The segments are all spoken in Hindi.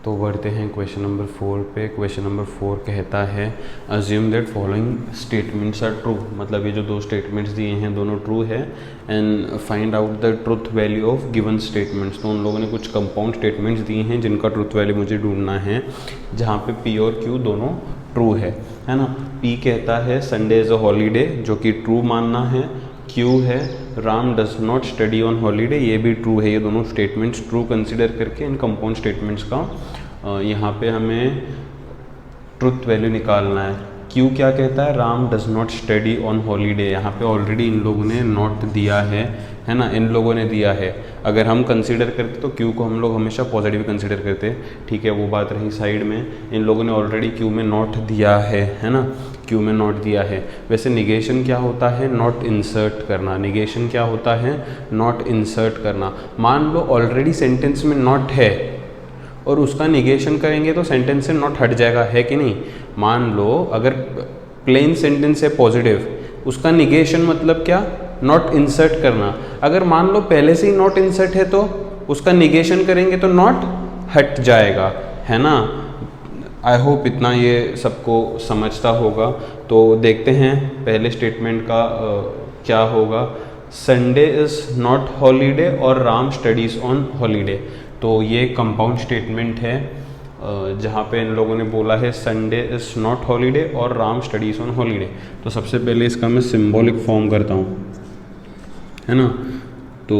तो बढ़ते हैं क्वेश्चन नंबर 4 पे। क्वेश्चन नंबर 4 कहता है assume that following statements are true, मतलब ये जो दो स्टेटमेंट्स दिए हैं दोनों ट्रू है, and find out the truth value of given statements. तो उन लोगों ने कुछ कंपाउंड स्टेटमेंट्स दिए हैं जिनका ट्रुथ वैल्यू मुझे ढूंढना है, जहाँ पे पी और क्यू दोनों ट्रू है ना। पी कहता है संडे इज़ अ हॉलीडे, जो कि ट्रू मानना है। क्यू है Ram does not study on holiday, ये भी ट्रू है। ये दोनों स्टेटमेंट्स ट्रू कंसिडर करके इन कंपाउंड स्टेटमेंट्स का यहाँ पे हमें ट्रुथ वैल्यू निकालना है। क्यू क्या कहता है, Ram does not study on holiday. यहाँ पे ऑलरेडी इन लोगों ने नॉट दिया है ना, इन लोगों ने दिया है। अगर हम कंसीडर करते तो क्यू को हम लोग हमेशा पॉजिटिव कंसीडर करते, ठीक है, वो बात रही साइड में। इन लोगों ने ऑलरेडी क्यू में नॉट दिया है ना, क्यू में नॉट दिया है। वैसे निगेशन क्या होता है, नॉट इंसर्ट करना। निगेशन क्या होता है, नॉट इंसर्ट करना। मान लो ऑलरेडी सेंटेंस में नॉट है और उसका निगेशन करेंगे तो सेंटेंस से नॉट हट जाएगा, है कि नहीं। मान लो अगर प्लेन सेंटेंस है पॉजिटिव, उसका निगेशन मतलब क्या, नॉट इंसर्ट करना। अगर मान लो पहले से ही नॉट इंसर्ट है तो उसका निगेशन करेंगे तो नॉट हट जाएगा, है ना। आई होप इतना ये सबको समझता होगा। तो देखते हैं पहले स्टेटमेंट का क्या होगा। संडे इज़ नॉट हॉलीडे और राम स्टडीज़ ऑन हॉलीडे। तो ये कंपाउंड स्टेटमेंट है जहाँ पे इन लोगों ने बोला है संडे इज़ नॉट हॉलीडे और राम स्टडीज़ ऑन हॉलीडे। तो सबसे पहले इसका मैं सिंबॉलिक फॉर्म करता हूँ, है ना। तो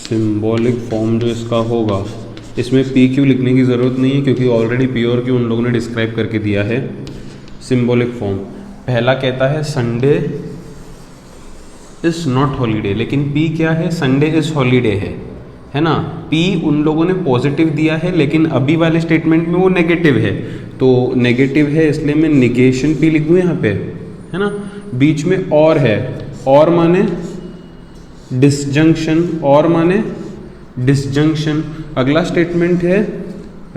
सिंबॉलिक फॉर्म जो इसका होगा, इसमें पी क्यू लिखने की ज़रूरत नहीं है क्योंकि ऑलरेडी पी और क्यू उन लोगों ने डिस्क्राइब करके दिया है। सिंबॉलिक फॉर्म पहला कहता है संडे इज़ नॉट हॉलीडे, लेकिन पी क्या है, संडे इज़ हॉलीडे है ना। पी उन लोगों ने पॉजिटिव दिया है लेकिन अभी वाले स्टेटमेंट में वो नेगेटिव है, तो नेगेटिव है इसलिए मैं निगेशन पी लिख दूँ यहाँ पे, है ना। बीच में और है, और माने डिसजंक्शन, और माने डिसजंक्शन। अगला स्टेटमेंट है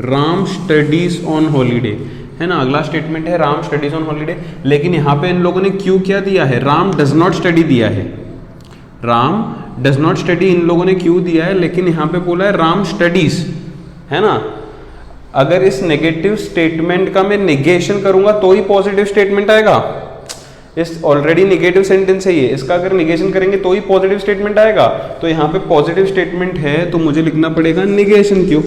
राम स्टडीज ऑन हॉलीडे, है ना। अगला स्टेटमेंट है राम स्टडीज ऑन हॉलीडे, लेकिन यहाँ पे इन लोगों ने क्यू क्या दिया है, राम डज नॉट स्टडी दिया है। Ram does not study in लोगों ने क्यू दिया है, लेकिन यहाँ पे बोला है राम स्टडीज, है ना। अगर इस नेगेटिव स्टेटमेंट का मैं निगेशन करूंगा तो ही पॉजिटिव स्टेटमेंट आएगा। इस ऑलरेडी नेगेटिव सेंटेंस है ये, इसका अगर निगेशन करेंगे तो ही पॉजिटिव स्टेटमेंट आएगा। तो यहाँ पे पॉजिटिव स्टेटमेंट है तो मुझे लिखना पड़ेगा निगेशन क्यू।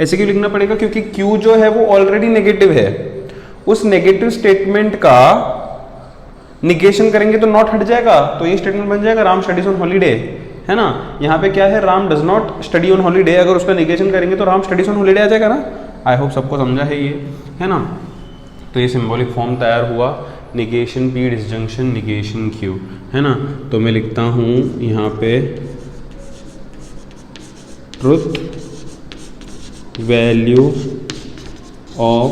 ऐसे क्यों लिखना पड़ेगा, क्योंकि क्यू जो है वो ऑलरेडी नेगेटिव है। उस नेगेटिव स्टेटमेंट का निगेशन करेंगे तो नॉट हट जाएगा, तो ये स्टेटमेंट बन जाएगा राम स्टडीज ऑन हॉलीडे, है ना। यहाँ पे क्या है, Ram does not study on holiday, अगर उसका निगेशन करेंगे तो राम स्टडीज ऑन हॉलीडे आ जाएगा ना। आई होप सबको समझा है ये, है ना। तो ये सिंबॉलिक फॉर्म तैयार हुआ, negation P disjunction negation Q, है ना। तो मैं लिखता हूँ यहाँ पे truth value of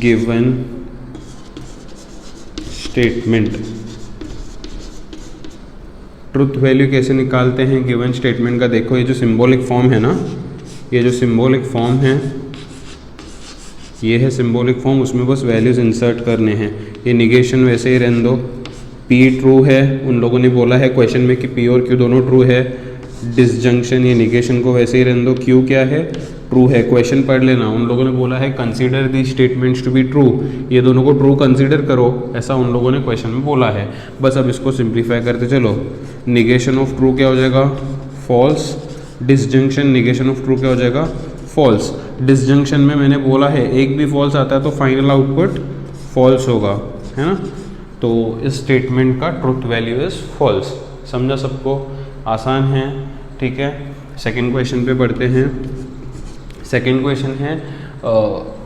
given statement. Truth value कैसे निकालते हैं गिवन स्टेटमेंट का, देखो ये जो सिंबॉलिक फॉर्म है ना, ये जो सिंबॉलिक फॉर्म है ये है सिंबॉलिक फॉर्म, उसमें बस वैल्यूज इंसर्ट करने हैं। ये निगेशन वैसे ही रहने दो। पी ट्रू है, उन लोगों ने बोला है क्वेश्चन में कि पी और क्यू दोनों ट्रू है। डिसजंक्शन, ये निगेशन को वैसे ही रहने दो। क्यू क्या है, ट्रू है। क्वेश्चन पढ़ लेना, उन लोगों ने बोला है consider the statements to be true, ये दोनों को ट्रू कंसीडर करो, ऐसा उन लोगों ने क्वेश्चन में बोला है। बस अब इसको सिंप्लीफाई करते चलो। निगेशन ऑफ ट्रू क्या हो जाएगा, false. Disjunction negation of true क्या हो जाएगा, फॉल्स। डिसजंक्शन में मैंने बोला है एक भी फॉल्स आता है तो फाइनल आउटपुट फॉल्स होगा, है ना। तो इस स्टेटमेंट का ट्रुथ वैल्यू इज फॉल्स। समझा सबको, आसान है, ठीक है। सेकंड क्वेश्चन पे बढ़ते हैं। सेकंड क्वेश्चन है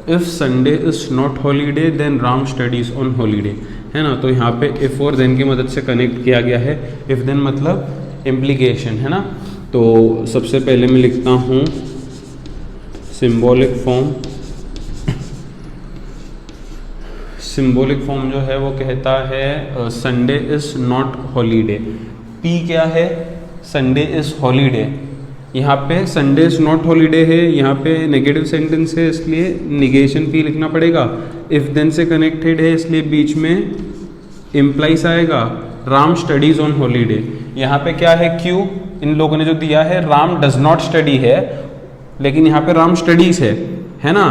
if Sunday is not holiday then Ram studies on holiday, है ना। तो यहाँ पे इफ़ और देन की मदद से कनेक्ट किया गया है। इफ़ देन मतलब इम्प्लीकेशन, है ना। तो सबसे पहले मैं लिखता हूँ सिंबॉलिक फॉर्म। सिंबॉलिक फॉर्म जो है वो कहता है Sunday is not holiday. P क्या है, संडे इज़ हॉलीडे। यहाँ पे संडे इज़ नॉट हॉलीडे है, यहाँ पे नेगेटिव सेंटेंस है इसलिए निगेशन पी लिखना पड़ेगा। इफ़ देन से कनेक्टेड है इसलिए बीच में इम्प्लाइज आएगा राम स्टडीज़ ऑन हॉलीडे। यहाँ पे क्या है क्यू, इन लोगों ने जो दिया है राम डज नॉट स्टडी है, लेकिन यहाँ पे राम स्टडीज है ना।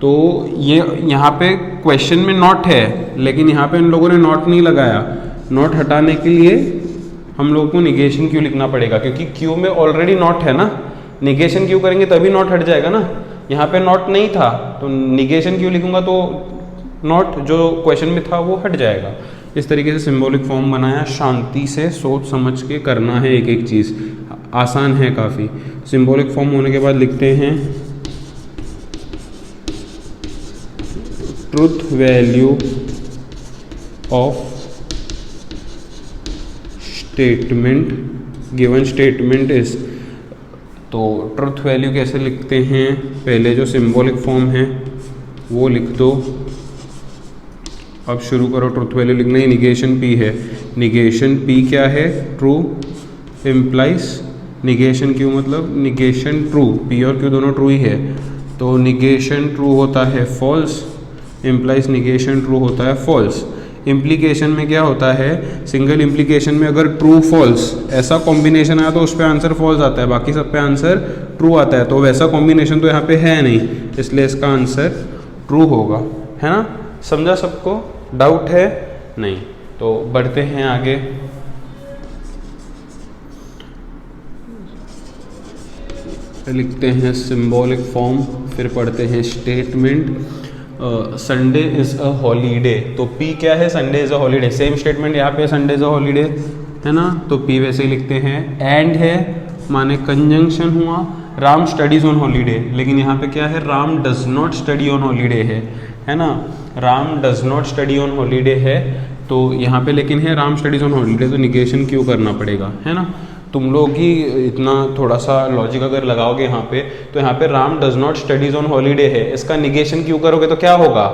तो ये यहाँ पे क्वेश्चन में नॉट है, लेकिन यहाँ पे इन लोगों ने नॉट नहीं लगाया। नॉट हटाने के लिए हम लोगों को निगेशन क्यू लिखना पड़ेगा, क्योंकि क्यू में ऑलरेडी नॉट है ना। निगेशन क्यू करेंगे तभी नॉट हट जाएगा ना, यहाँ पे नॉट नहीं था तो निगेशन क्यू लिखूंगा तो नॉट जो क्वेश्चन में था वो हट जाएगा। इस तरीके से सिंबॉलिक फॉर्म बनाया, शांति से सोच समझ के करना है, एक एक चीज़ आसान है काफ़ी। सिंबॉलिक फॉर्म होने के बाद लिखते हैं truth value of statement given statement is. तो ट्रुथ वैल्यू कैसे लिखते हैं, पहले जो सिंबॉलिक फॉर्म है वो लिख दो। अब शुरू करो ट्रुथ वैल्यू लिखना ही। निगेशन पी है, निगेशन पी क्या है, ट्रू इम्प्लाइज निगेशन क्यू मतलब निगेशन ट्रू, पी और क्यू दोनों ट्रू ही है, तो निगेशन ट्रू होता है फॉल्स, इम्प्लाइज निगेशन ट्रू होता है फॉल्स। इम्प्लीकेशन में क्या होता है, सिंगल इम्प्लीकेशन में अगर ट्रू फॉल्स ऐसा कॉम्बिनेशन आया तो उस पर आंसर फॉल्स आता है, बाकी सब पे आंसर ट्रू आता है। तो वैसा कॉम्बिनेशन तो यहाँ पे है नहीं, इसलिए इसका आंसर ट्रू होगा, है ना। समझा सबको, डाउट है नहीं? तो बढ़ते हैं आगे। लिखते हैं सिंबॉलिक फॉर्म, फिर पढ़ते हैं statement. Sunday is a holiday, तो पी क्या है, Sunday is a holiday. Same statement यहाँ पे संडे इज़ अ हॉलीडे है ना, तो पी वैसे ही लिखते हैं। एंड है माने कंजंक्शन हुआ, राम स्टडीज़ ऑन हॉलीडे, लेकिन यहाँ पे क्या है, Ram does not study on holiday है ना। Ram does not study on holiday है, तो यहाँ पे लेकिन है राम स्टडीज ऑन हॉलीडे, तो निगेशन क्यों करना पड़ेगा, है ना। तुम लोग ही इतना थोड़ा सा लॉजिक अगर लगाओगे यहाँ पे, तो यहाँ पे Ram does not studies on holiday है, इसका निगेशन क्यों करोगे तो क्या होगा,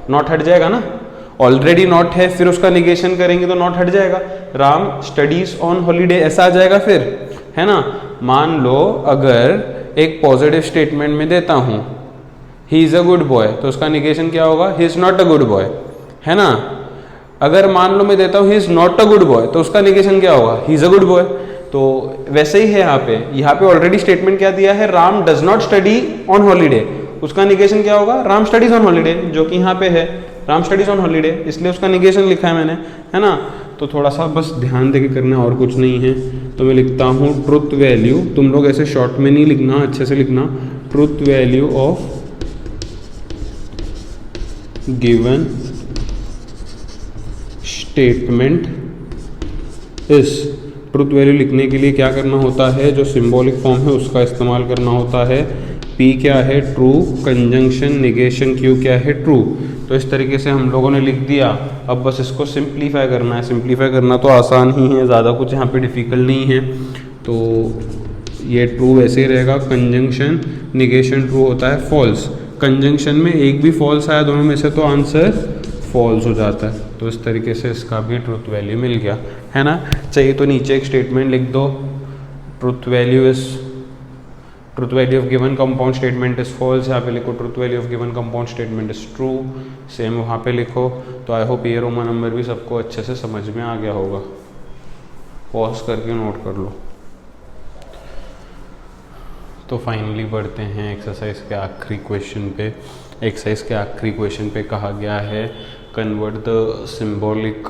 नॉट हट जाएगा ना। ऑलरेडी नॉट है, फिर उसका निगेशन करेंगे तो नॉट हट जाएगा। राम स्टडीज ऑन हॉलीडे ऐसा आ जाएगा फिर, है ना। मान लो अगर एक पॉजिटिव स्टेटमेंट में देता हूँ he is a good boy, तो उसका निगेशन क्या होगा, he is not a good boy, है ना। अगर मान लो मैं देता हूँ he is not a good boy, तो उसका निगेशन क्या होगा, he is a good boy. तो वैसे ही है यहाँ पे ऑलरेडी स्टेटमेंट क्या दिया है, Ram does not study on holiday, उसका निगेशन क्या होगा, राम स्टडीज ऑन हॉलीडे, जो कि यहाँ पे है राम स्टडीज ऑन हॉलीडे, इसलिए उसका निगेशन लिखा है मैंने, है ना। तो थोड़ा सा बस ध्यान देके करना है और कुछ नहीं है। तो मैं लिखता हूँ ट्रुथ वैल्यू, तुम लोग ऐसे शॉर्ट में नहीं लिखना, अच्छे से लिखना। Truth value of given statement इस। ट्रुथ वैल्यू लिखने के लिए क्या करना होता है, जो सिंबॉलिक फॉर्म है उसका इस्तेमाल करना होता है। पी क्या है, ट्रू, कंजंक्शन निगेशन क्यू क्या है, ट्रू। तो इस तरीके से हम लोगों ने लिख दिया। अब बस इसको सिंप्लीफाई करना है। सिंप्लीफाई करना तो आसान ही है, ज़्यादा कुछ यहाँ पे डिफ़िकल्ट नहीं है। तो ये ट्रू वैसे ही रहेगा, कंजंक्शन निगेशन ट्रू होता है फॉल्स। कंजंक्शन में एक भी फॉल्स आया दोनों में से तो आंसर फॉल्स हो जाता है। तो इस तरीके से इसका भी ट्रुथ वैल्यू मिल गया, है ना। चाहिए तो नीचे एक स्टेटमेंट लिख दो, truth value of given compound statement is false, यहाँ पे लिखो truth value of given compound statement is true, same वहाँ पे लिखो। तो आई होप ये रोमन नंबर भी सबको अच्छे से समझ में आ गया होगा। पॉज करके नोट कर लो। तो फाइनली बढ़ते हैं एक्सरसाइज के आखिरी क्वेश्चन पे। एक्सरसाइज के आखिरी क्वेश्चन पे कहा गया है convert the symbolic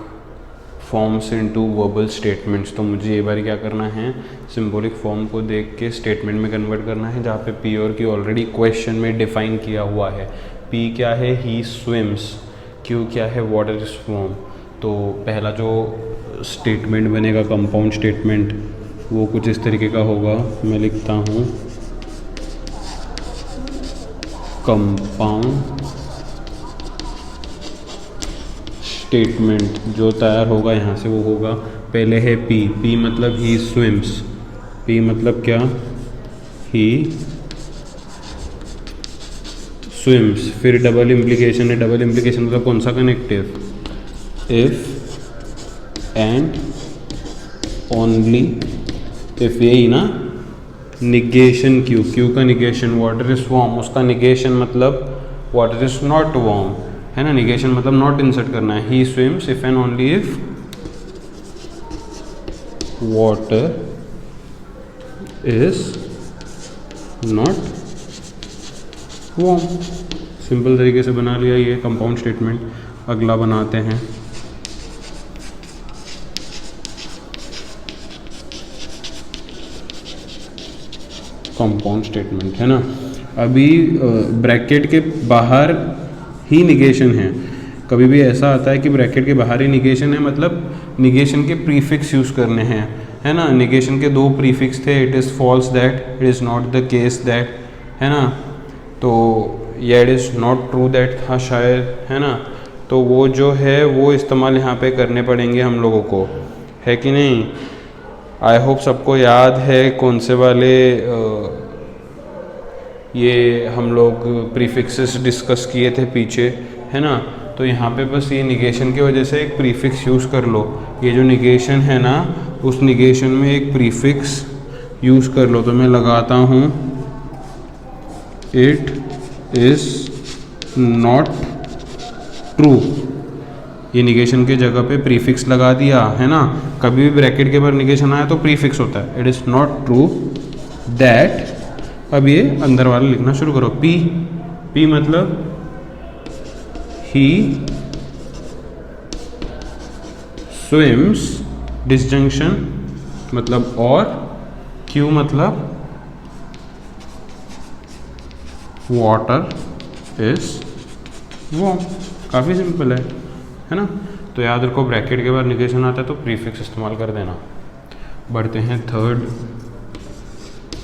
forms into verbal statements. तो मुझे ये बार क्या करना है, सिंबॉलिक फॉर्म को देख के स्टेटमेंट में कन्वर्ट करना है, जहाँ पे पी और क्यू ऑलरेडी क्वेश्चन में डिफाइन किया हुआ है। पी क्या है, ही स्विम्स, क्यू क्या है, वाटर इज स्वॉर्म। तो पहला जो स्टेटमेंट बनेगा कंपाउंड स्टेटमेंट, वो कुछ इस तरीके का होगा। मैं लिखता हूँ कंपाउंड स्टेटमेंट, जो तैयार होगा यहाँ से वो होगा, पहले है पी, पी मतलब ही स्विम्स, पी मतलब क्या, ही स्विम्स। फिर डबल इम्प्लीकेशन है, डबल इम्प्लीकेशन मतलब कौन सा, connective, if and only if, यही ना। निगेशन क्यू, क्यू का निगेशन, वाटर इज वार्म, उसका निगेशन मतलब वाटर इज नॉट वार्म, है ना। निगेशन मतलब नॉट इंसर्ट करना है। He swims if and only if water is not warm. Simple तरीके से बना लिया ये कंपाउंड स्टेटमेंट। अगला बनाते हैं। कंपाउंड स्टेटमेंट है ना। अभी ब्रैकेट के बाहर ही निगेशन है। कभी भी ऐसा आता है कि ब्रैकेट के बाहर ही निगेशन है, मतलब निगेशन के प्रीफिक्स यूज़ करने हैं, है ना। निगेशन के दो प्रीफिक्स थे, it is false that, it is not the case that, है ना। तो या it is not true that था शायद, है ना। तो वो जो है वो इस्तेमाल यहाँ पे करने पड़ेंगे हम लोगों को, है कि नहीं। आई होप सबको याद है कौन से वाले ये हम लोग प्रीफिक्सेस डिस्कस किए थे पीछे, है ना। तो यहाँ पे बस ये निगेशन की वजह से एक प्रीफिक्स यूज़ कर लो। ये जो निगेशन है ना, उस निगेशन में एक प्रीफिक्स यूज़ कर लो। तो मैं लगाता हूँ इट इज़ नॉट ट्रू। ये निगेशन के जगह पे प्रीफिक्स लगा दिया, है ना। कभी भी ब्रैकेट के बाहर निगेशन आया तो प्रीफिक्स होता है। It is not true that, अब ये अंदर वाला लिखना शुरू करो। पी, पी मतलब ही स्विम्स, डिसजंक्शन मतलब और, क्यू मतलब वाटर इज वार्म। काफ़ी सिंपल है ना। तो याद रखो ब्रैकेट के बाद निगेशन आता है तो प्रीफिक्स इस्तेमाल कर देना। बढ़ते हैं थर्ड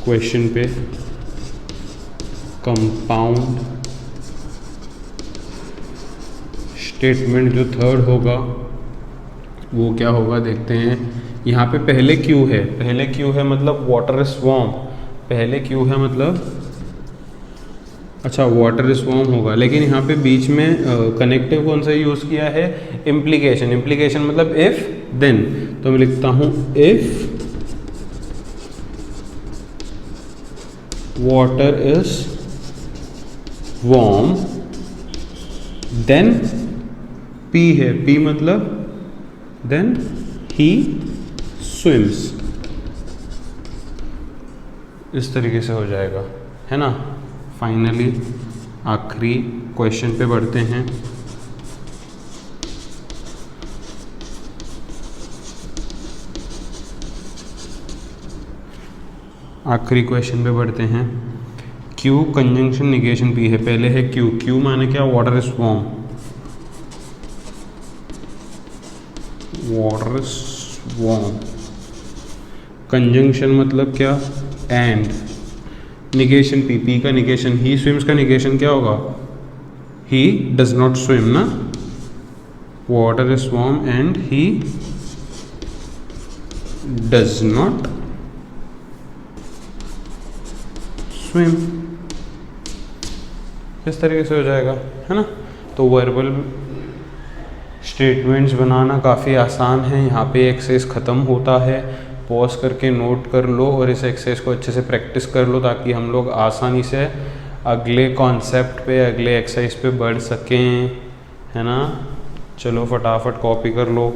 क्वेश्चन पे। कंपाउंड स्टेटमेंट जो थर्ड होगा वो क्या होगा देखते हैं। यहाँ पे पहले क्यू है, पहले क्यू है मतलब वाटर इज वार्म। पहले क्यू है मतलब अच्छा वाटर इज वार्म होगा, लेकिन यहाँ पे बीच में कनेक्टिव कौन सा यूज़ किया है, इम्प्लीकेशन। इम्प्लीकेशन मतलब इफ देन। तो मैं लिखता हूँ if water is warm then p है, पी मतलब देन ही स्विम्स। इस तरीके से हो जाएगा, है ना। फाइनली आखिरी क्वेश्चन पे बढ़ते हैं। आखिरी क्वेश्चन पे बढ़ते हैं। क्यू कंजंक्शन निगेशन पी है। पहले है क्यू, क्यू माने क्या, water is warm. Water is warm. Conjunction मतलब क्या, एंड। निगेशन पी, पी का निगेशन ही स्विम्स का निगेशन क्या होगा, ही डज नॉट स्विम ना। Water is warm and he does not swim. इस तरीके से हो जाएगा, है ना। तो वर्बल स्टेटमेंट्स बनाना काफ़ी आसान है। यहाँ पे एक्सरसाइज ख़त्म होता है। पॉज करके नोट कर लो और इस एक्सरसाइज को अच्छे से प्रैक्टिस कर लो ताकि हम लोग आसानी से अगले कॉन्सेप्ट पे, अगले एक्सरसाइज पे बढ़ सकें, है ना। चलो फटाफट कॉपी कर लो।